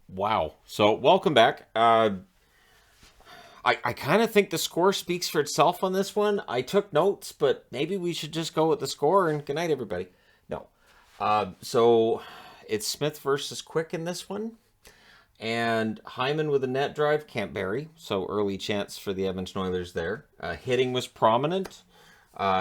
Wow. So, welcome back. I kind of think the score speaks for itself on this one. I took notes, but maybe we should just go with the score and good night, everybody. No. So, it's Smith versus Quick in this one. And Hyman with a net drive, can't bury. So, early chance for the Edmonton Oilers there. Hitting was prominent.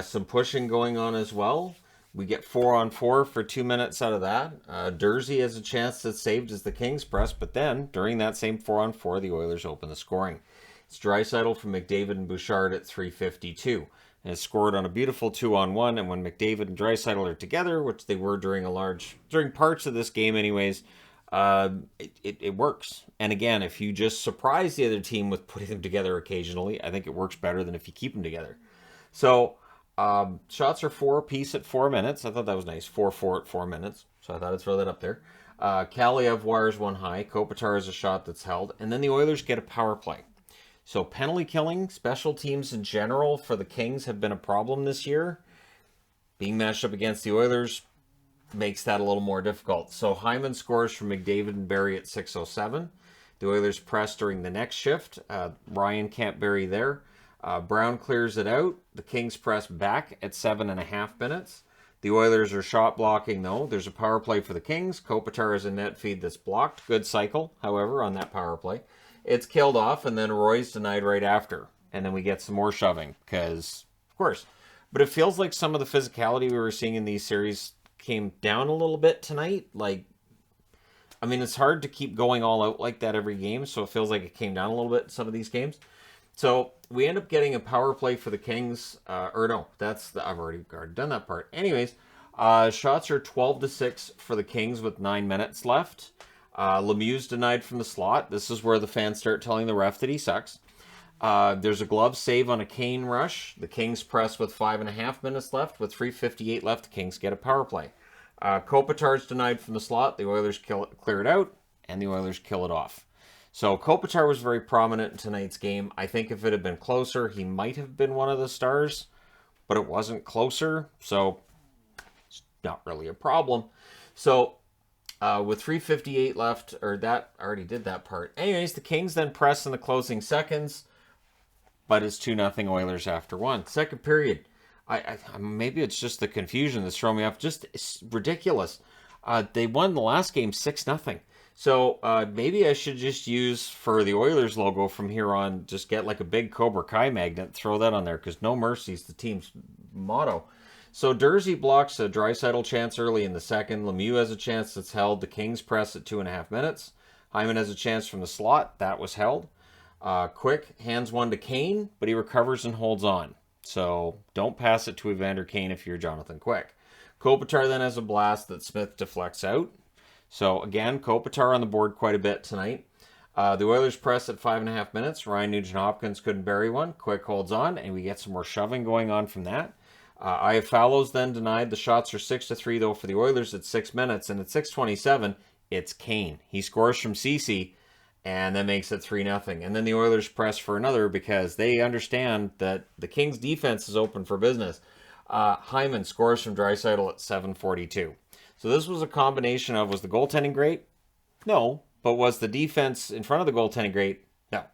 Some pushing going on as well. We get 4-on-4 for 2 minutes out of that. Dursey has a chance that's saved as the Kings press, but then during that same 4-on-4, the Oilers open the scoring. It's Draisaitl from McDavid and Bouchard at 3:52, and it's scored on a beautiful 2-on-1. And when McDavid and Draisaitl are together, which they were during parts of this game, anyways, it works. And again, if you just surprise the other team with putting them together occasionally, I think it works better than if you keep them together. So shots are 4 apiece at 4 minutes. I thought that was nice. 4-4 at 4 minutes. So I thought I'd throw that up there. Kaliev wires one high. Kopitar has a shot that's held. And then the Oilers get a power play. So penalty killing, special teams in general for the Kings have been a problem this year. Being matched up against the Oilers makes that a little more difficult. So Hyman scores from McDavid and Barrie at 6:07. The Oilers press during the next shift. Ryan can't bury there. Brown clears it out. The Kings press back at 7.5 minutes. The Oilers are shot blocking, though. There's a power play for the Kings. Kopitar has a net feed that's blocked. Good cycle, however, on that power play. It's killed off, and then Roy's denied right after. And then we get some more shoving, because, of course. But it feels like some of the physicality we were seeing in these series came down a little bit tonight. It's hard to keep going all out like that every game, so it feels like it came down a little bit in some of these games. So we end up getting a power play for the Kings. I've already done that part. Anyways, shots are 12-6 for the Kings with 9 minutes left. Lemieux's denied from the slot. This is where the fans start telling the ref that he sucks. There's a glove save on a Kane rush. The Kings press with 5.5 minutes left. With 3:58 left, the Kings get a power play. Kopitar's denied from the slot. The Oilers clear it out, and the Oilers kill it off. So Kopitar was very prominent in tonight's game. I think if it had been closer, he might have been one of the stars, but it wasn't closer, so it's not really a problem. So with 3:58 left, or that I already did that part. Anyways, the Kings then press in the closing seconds, but it's 2-0 Oilers after one. Second period. I maybe it's just the confusion that's throwing me off. Just it's ridiculous. They won the last game 6-0. So maybe I should just use, for the Oilers logo from here on, just get like a big Cobra Kai magnet, throw that on there, because no mercy is the team's motto. So Dursey blocks a Draisaitl chance early in the second. Lemieux has a chance that's held. The Kings press at 2.5 minutes. Hyman has a chance from the slot. That was held. Quick hands one to Kane, but he recovers and holds on. So don't pass it to Evander Kane if you're Jonathan Quick. Kopitar then has a blast that Smith deflects out. So again, Kopitar on the board quite a bit tonight. The Oilers press at 5.5 minutes. Ryan Nugent-Hopkins couldn't bury one. Quick holds on, and we get some more shoving going on from that. Iafallo's then denied. The shots are 6-3 though for the Oilers at 6 minutes, and at 6:27, it's Kane. He scores from Ceci, and that makes it 3-0. And then the Oilers press for another because they understand that the Kings' defense is open for business. Hyman scores from Draisaitl at 7:42. So this was a combination of, was the goaltending great? No. But was the defense in front of the goaltending great? No.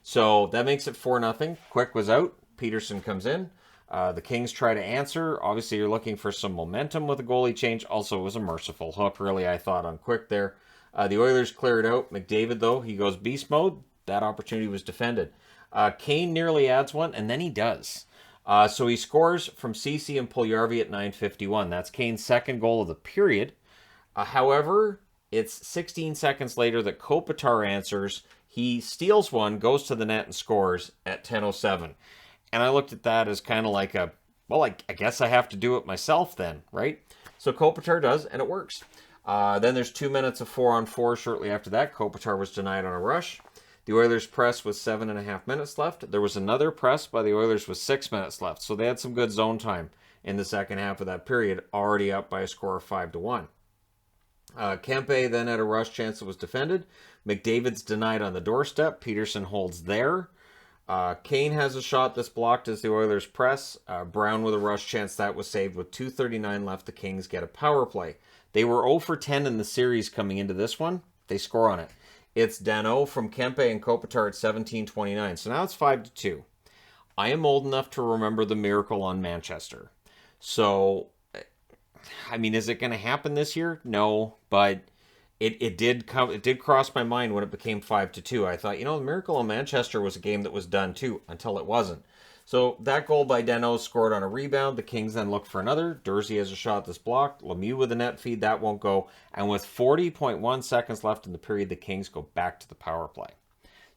So that makes it 4-0. Quick was out. Peterson comes in. The Kings try to answer. Obviously, you're looking for some momentum with a goalie change. Also, it was a merciful hook, really, I thought, on Quick there. The Oilers clear it out. McDavid, though, he goes beast mode. That opportunity was defended. Kane nearly adds one, and then he does. So he scores from Ceci and Puljujarvi at 9:51. That's Kane's second goal of the period. However, it's 16 seconds later that Kopitar answers. He steals one, goes to the net, and scores at 10:07. And I looked at that as kind of like I guess I have to do it myself then, right? So Kopitar does, and it works. Then there's 2 minutes of 4-on-4 shortly after that. Kopitar was denied on a rush. The Oilers press with 7.5 minutes left. There was another press by the Oilers with 6 minutes left. So they had some good zone time in the second half of that period, already up by a score of 5-1. Kempe then had a rush chance that was defended. McDavid's denied on the doorstep. Peterson holds there. Kane has a shot that's blocked as the Oilers press. Brown with a rush chance that was saved with 2:39 left. The Kings get a power play. They were 0 for 10 in the series coming into this one. They score on it. It's Dano from Kempe and Kopitar at 17:29. So now it's 5-2. I am old enough to remember the miracle on Manchester. So, I mean, is it going to happen this year? No, but it did come. It did cross my mind when it became 5-2. I thought, the miracle on Manchester was a game that was done too, until it wasn't. So that goal by Deno scored on a rebound. The Kings then look for another. Dursey has a shot that's blocked. Lemieux with a net feed. That won't go. And with 40.1 seconds left in the period, the Kings go back to the power play.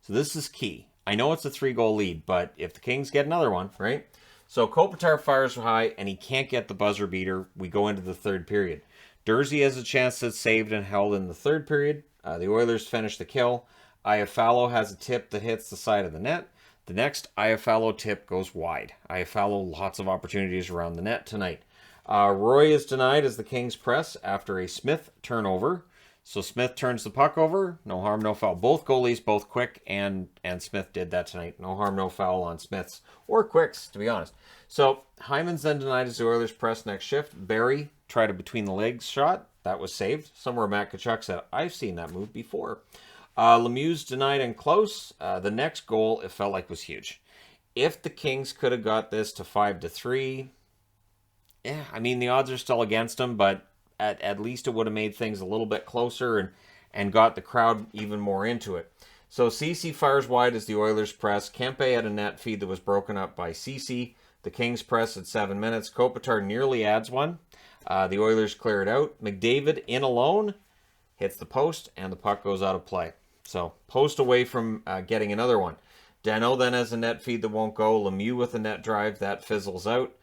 So this is key. I know it's a 3-goal lead, but if the Kings get another one, right? So Kopitar fires high, and he can't get the buzzer beater. We go into the third period. Dursey has a chance that's saved and held in the third period. The Oilers finish the kill. Iafallo has a tip that hits the side of the net. The next Iafallo tip goes wide. Iafallo, lots of opportunities around the net tonight. Roy is denied as the Kings press after a Smith turnover. So Smith turns the puck over. No harm, no foul. Both goalies, both Quick and Smith did that tonight. No harm, no foul on Smith's or Quick's, to be honest. So Hyman's then denied as the Oilers press next shift. Barry tried a between the legs shot. That was saved. Somewhere Matt Tkachuk said, I've seen that move before. Lemieux's denied and close. The next goal, it felt like was huge. If the Kings could have got this to 5-3, I mean, the odds are still against them, but at least it would have made things a little bit closer and got the crowd even more into it. So Ceci fires wide as the Oilers press. Kempe had a net feed that was broken up by Ceci. The Kings press at 7 minutes. Kopitar nearly adds one. The Oilers clear it out. McDavid in alone hits the post, and the puck goes out of play. So post away from getting another one. Dano then has a net feed that won't go. Lemieux with a net drive. That fizzles out.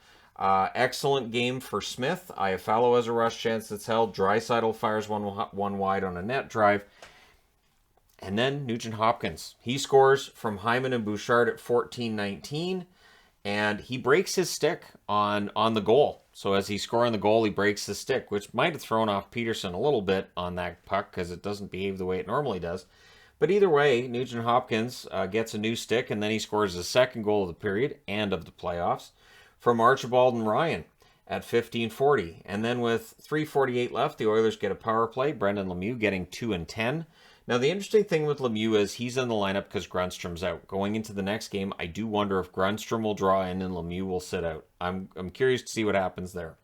Excellent game for Smith. Iafallo has a rush chance that's held. Draisaitl fires one wide on a net drive. And then Nugent Hopkins. He scores from Hyman and Bouchard at 14:19. And he breaks his stick on the goal. So as he's scoring the goal, he breaks the stick, which might have thrown off Peterson a little bit on that puck because it doesn't behave the way it normally does. But either way, Nugent Hopkins gets a new stick, and then he scores his second goal of the period and of the playoffs from Archibald and Ryan at 15:40. And then with 3:48 left, the Oilers get a power play. Brendan Lemieux getting 2 and 10. Now, the interesting thing with Lemieux is he's in the lineup because Grundstrom's out. Going into the next game, I do wonder if Grundstrom will draw in and Lemieux will sit out. I'm curious to see what happens there.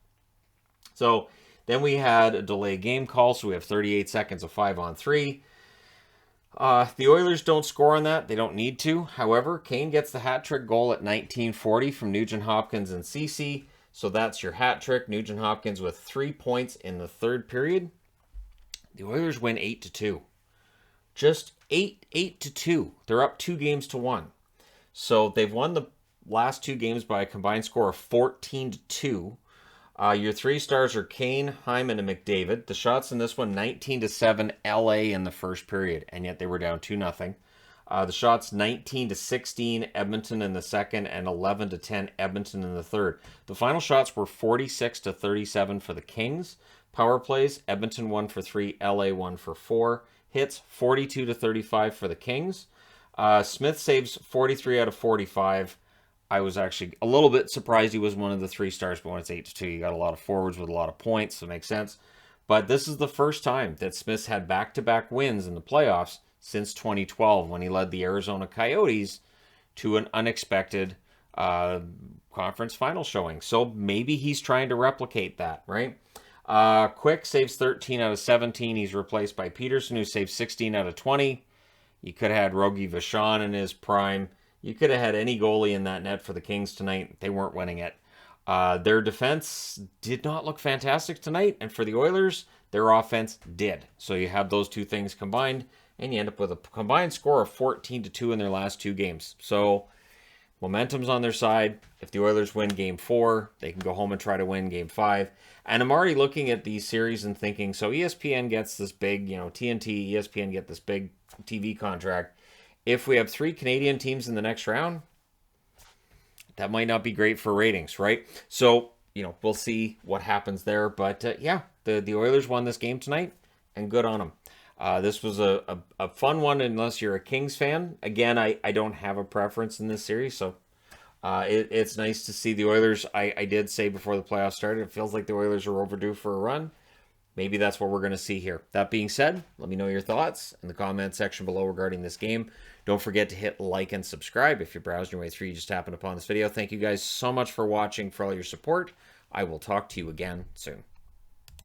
So then we had a delay game call, so we have 38 seconds of 5-on-3. The Oilers don't score on that. They don't need to. However, Kane gets the hat trick goal at 19:40 from Nugent Hopkins and Ceci. So that's your hat trick. Nugent Hopkins with 3 points in the third period. The Oilers win 8-2. Just 8-2. They're up 2-1. So they've won the last 2 games by a combined score of 14-2. Your 3 stars are Kane, Hyman, and McDavid. The shots in this one, 19-7 LA in the first period, and yet they were down 2-0. The shots, 19-16 Edmonton in the second, and 11-10 Edmonton in the third. The final shots were 46-37 for the Kings. Power plays, Edmonton 1 for 3, LA 1 for 4. Hits, 42-35 for the Kings. Smith saves 43 out of 45. I was actually a little bit surprised he was one of the 3 stars, but when it's 8-2, you got a lot of forwards with a lot of points, so it makes sense. But this is the first time that Smith's had back-to-back wins in the playoffs since 2012 when he led the Arizona Coyotes to an unexpected conference final showing. So maybe he's trying to replicate that, right? Quick saves 13 out of 17. He's replaced by Peterson, who saves 16 out of 20. You could have had Rogie Vachon in his prime. You could have had any goalie in that net for the Kings tonight. They weren't winning it. Their defense did not look fantastic tonight, and for the Oilers, their offense did. So you have those 2 things combined, and you end up with a combined score of 14-2 in their last 2 games. So momentum's on their side. If the Oilers win Game 4, they can go home and try to win Game 5. And I'm already looking at these series and thinking, so ESPN gets this big, TNT, ESPN get this big TV contract. If we have 3 Canadian teams in the next round, that might not be great for ratings, right? So, we'll see what happens there. But, the Oilers won this game tonight, and good on them. This was a fun one unless you're a Kings fan. Again, I don't have a preference in this series, so it's nice to see the Oilers. I did say before the playoffs started, it feels like the Oilers are overdue for a run. maybe that's what we're going to see here. That being said, let me know your thoughts in the comment section below regarding this game. Don't forget to hit like and subscribe if you're browsing your way through. You just happened upon this video. Thank you guys so much for watching, for all your support. I will talk to you again soon.